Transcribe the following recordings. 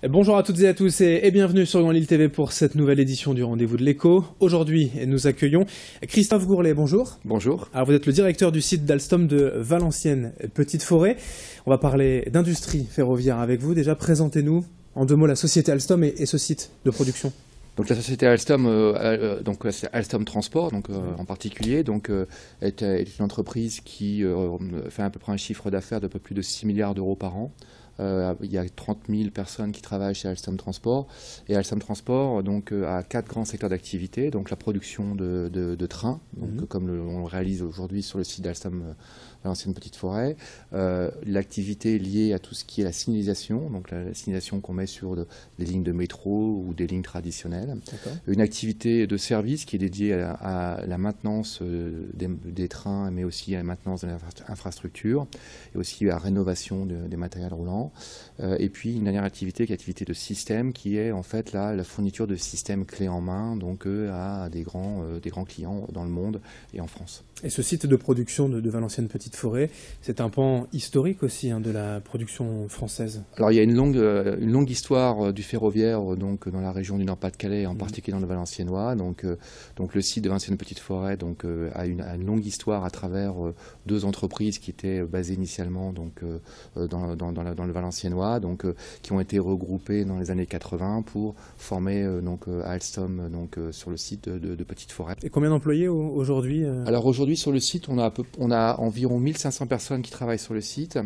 Bonjour à toutes et à tous et bienvenue sur Grand Lille TV pour cette nouvelle édition du Rendez-vous de l'Écho. Aujourd'hui, nous accueillons Christophe Gourlet. Bonjour. Bonjour. Alors, vous êtes le directeur du site d'Alstom de Valenciennes Petite Forêt. On va parler d'industrie ferroviaire avec vous. Déjà, présentez-nous en deux mots la société Alstom et ce site de production. Donc la société Alstom, c'est Alstom Transport, en particulier, est une entreprise qui fait à peu près un chiffre d'affaires de peu plus de 6 milliards d'euros par an. Il y a 30 000 personnes qui travaillent chez Alstom Transport. Et Alstom Transport a 4 grands secteurs d'activité. Donc la production de trains, comme on le réalise aujourd'hui sur le site d'Alstom Valenciennes Petite Forêt. L'activité liée à tout ce qui est la signalisation, donc la signalisation qu'on met sur les lignes de métro ou des lignes traditionnelles. Une activité de service qui est dédiée à la maintenance des trains, mais aussi à la maintenance de l'infrastructure et aussi à la rénovation des matériels roulants. Et puis une dernière activité qui est l'activité de système, qui est en fait la fourniture de systèmes clés en main à des grands clients dans le monde et en France. Et ce site de production de Valenciennes Petite Forêt, c'est un pan historique aussi de la production française. Alors il y a une longue histoire du ferroviaire dans la région du Nord-Pas-de-Calais, en particulier dans le Valenciennois. Donc le site de Valenciennes Petite Forêt a une longue histoire à travers deux entreprises qui étaient basées initialement dans le Valenciennois, qui ont été regroupées dans les années 80 pour former Alstom sur le site de Petite Forêt. Et combien d'employés aujourd'hui? Alors aujourd'hui sur le site, on a environ 1500 personnes qui travaillent sur le site,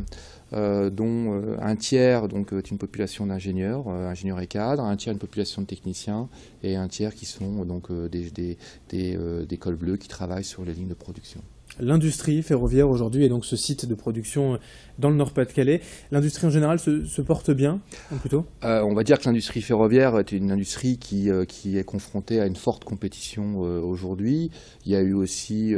dont un tiers est une population d'ingénieurs, ingénieurs et cadres, un tiers une population de techniciens et un tiers qui sont des cols bleus qui travaillent sur les lignes de production. L'industrie ferroviaire aujourd'hui est donc ce site de production dans le Nord-Pas-de-Calais. L'industrie en général se porte bien, plutôt? On va dire que l'industrie ferroviaire est une industrie qui est confrontée à une forte compétition aujourd'hui. Il y a eu aussi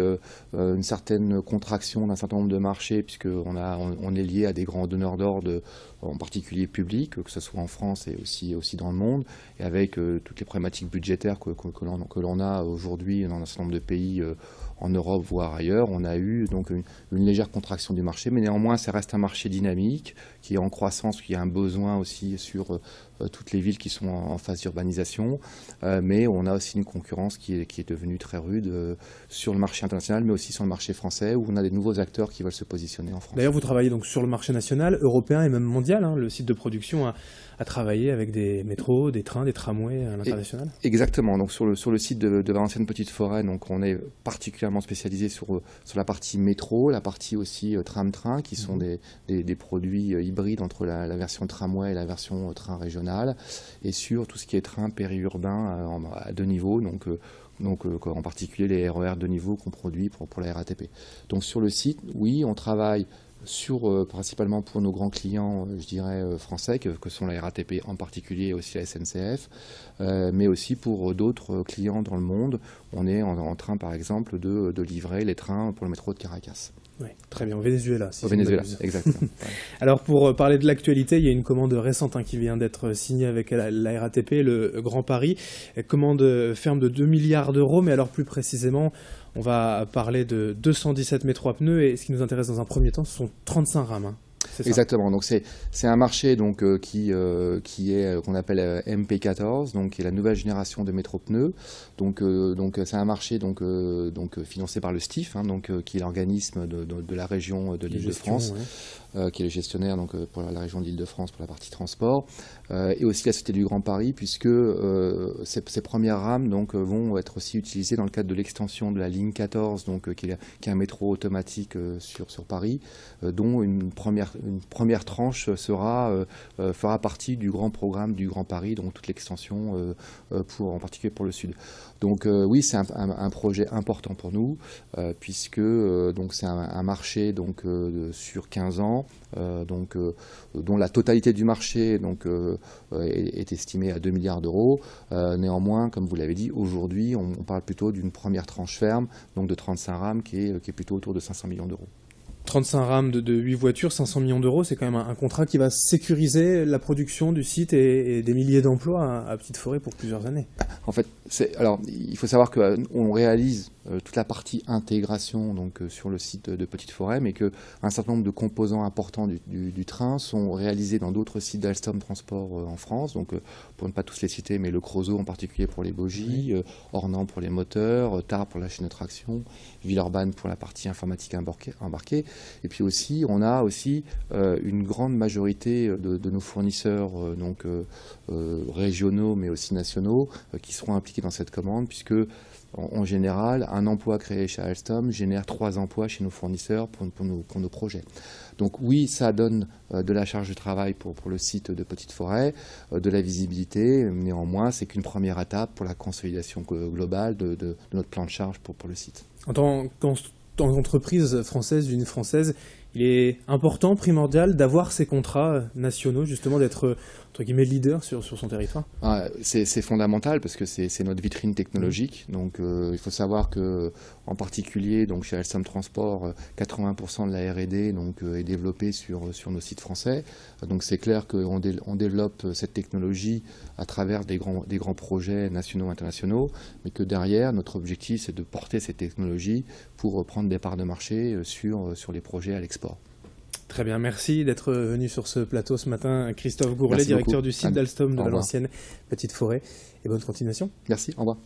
une certaine contraction d'un certain nombre de marchés, puisqu'on est lié à des grands donneurs d'ordre, en particulier publics, que ce soit en France et aussi dans le monde, et avec toutes les problématiques budgétaires que l'on a aujourd'hui dans un certain nombre de pays en Europe, voire ailleurs. On a eu une légère contraction du marché, mais néanmoins ça reste un marché dynamique qui est en croissance, qui a un besoin aussi sur toutes les villes qui sont en phase d'urbanisation, mais on a aussi une concurrence qui est devenue très rude sur le marché international, mais aussi sur le marché français, où on a des nouveaux acteurs qui veulent se positionner en France. D'ailleurs, vous travaillez donc sur le marché national, européen et même mondial. Le site de production a travaillé avec des métros, des trains, des tramways à l'international. Exactement. Donc sur le site de Valenciennes Petite Forêt, on est particulièrement spécialisé sur la partie métro, la partie aussi tram-train, qui sont des produits hybrides entre la version tramway et la version train régional, et sur tout ce qui est train périurbain à deux niveaux, en particulier les RER de niveau qu'on produit pour la RATP. Donc sur le site, oui, on travaille principalement pour nos grands clients, français, que sont la RATP en particulier, et aussi la SNCF, mais aussi pour d'autres clients dans le monde. On est en train, par exemple, de livrer les trains pour le métro de Caracas. Oui, très bien, au Venezuela. Au Venezuela, exactement. Alors pour parler de l'actualité, il y a une commande récente qui vient d'être signée avec la RATP, le Grand Paris, commande ferme de 2 milliards d'euros, mais alors plus précisément, on va parler de 217 métros à pneus, et ce qui nous intéresse dans un premier temps, ce sont 35 rames. Exactement. Donc c'est un marché qui est qu'on appelle MP14, qui est la nouvelle génération de métro pneus. Donc c'est un marché financé par le STIF, qui est l'organisme de la région de l'Île-de-France, qui est le gestionnaire pour la région de l'Île-de-France pour la partie transport, et aussi la Société du Grand Paris, puisque ces premières rames vont être aussi utilisées dans le cadre de l'extension de la ligne 14, qui est un métro automatique sur Paris, dont une première tranche fera partie du grand programme du Grand Paris, donc toute l'extension en particulier pour le sud. Donc oui, c'est un projet important pour nous, puisque c'est un marché sur 15 ans, dont la totalité du marché est estimée à 2 milliards d'euros. Néanmoins, comme vous l'avez dit, aujourd'hui, on parle plutôt d'une première tranche ferme, de 35 rames, qui est plutôt autour de 500 millions d'euros. 35 rames de 8 voitures, 500 millions d'euros, c'est quand même un contrat qui va sécuriser la production du site et des milliers d'emplois à Petite Forêt pour plusieurs années. En fait, il faut savoir qu'on réalise toute la partie intégration donc, sur le site de Petite Forêt, mais qu'un certain nombre de composants importants du train sont réalisés dans d'autres sites d'Alstom Transport en France, donc pour ne pas tous les citer, mais le Creusot en particulier pour les bogies, Ornans pour les moteurs, Tarbes pour la chaîne de traction, Villeurbanne pour la partie informatique embarquée. Et puis aussi, on a aussi une grande majorité de nos fournisseurs régionaux, mais aussi nationaux, qui seront impliqués dans cette commande, puisque en général, un emploi créé chez Alstom génère 3 emplois chez nos fournisseurs pour nos projets. Donc oui, ça donne de la charge de travail pour le site de Petite Forêt, de la visibilité. Néanmoins, c'est qu'une première étape pour la consolidation globale de notre plan de charge pour le site. En tant qu'entreprise française, d'une française, il est important, primordial d'avoir ces contrats nationaux, justement d'être entre guillemets leader sur son territoire. C'est fondamental parce que c'est notre vitrine technologique. Donc il faut savoir que en particulier donc chez Alstom Transport, 80% de la R&D donc est développée sur nos sites français. Donc c'est clair qu'on développe cette technologie à travers des grands projets nationaux et internationaux, mais que derrière notre objectif c'est de porter cette technologie pour prendre des parts de marché sur les projets à l'export. Très bien, merci d'être venu sur ce plateau ce matin. Christophe Gourlet, directeur du site d'Alstom de Valenciennes, Petite Forêt, et bonne continuation. Merci, au revoir.